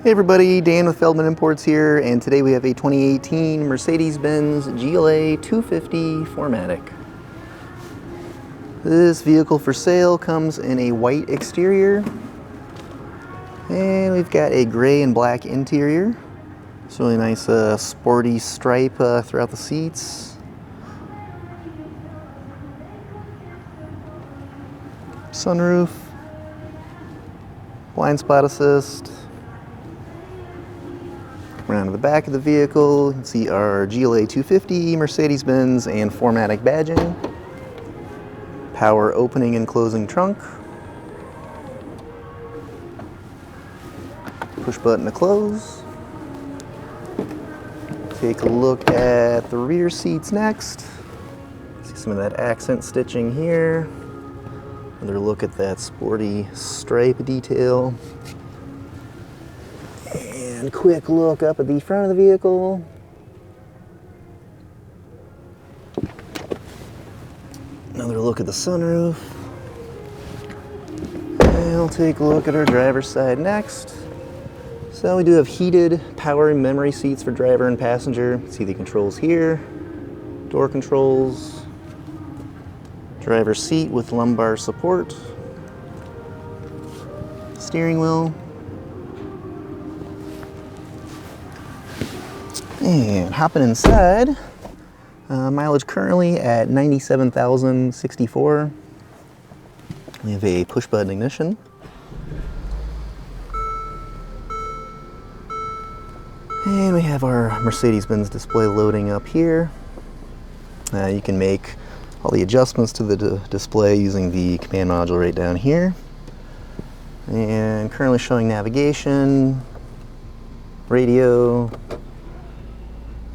Hey everybody, Dan with Feldmann Imports here, and today we have a 2018 Mercedes-Benz GLA 250 4MATIC. This vehicle for sale comes in a white exterior, and we've got a gray and black interior. It's really nice sporty stripe throughout the seats. Sunroof, blind spot assist. Around to the back of the vehicle, you can see our GLA 250, Mercedes-Benz, and 4MATIC badging. Power opening and closing trunk. Push button to close. Take a look at the rear seats next. See some of that accent stitching here. Another look at that sporty stripe detail. And quick look up at the front of the vehicle. Another look at the sunroof. And we'll take a look at our driver's side next. So we do have heated power and memory seats for driver and passenger. See the controls here. Door controls. Driver's seat with lumbar support. Steering wheel. And hopping inside, mileage currently at 97,064. We have a push button ignition. And we have our Mercedes-Benz display loading up here. You can make all the adjustments to the display using the command module right down here. And currently showing navigation, radio,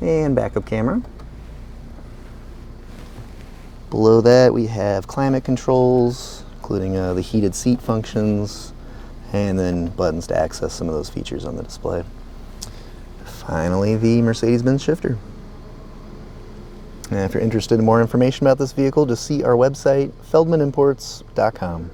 and backup camera. Below that we have climate controls, including the heated seat functions, and then buttons to access some of those features on the display. Finally, the Mercedes-Benz shifter. And if you're interested in more information about this vehicle, just see our website, feldmanimports.com.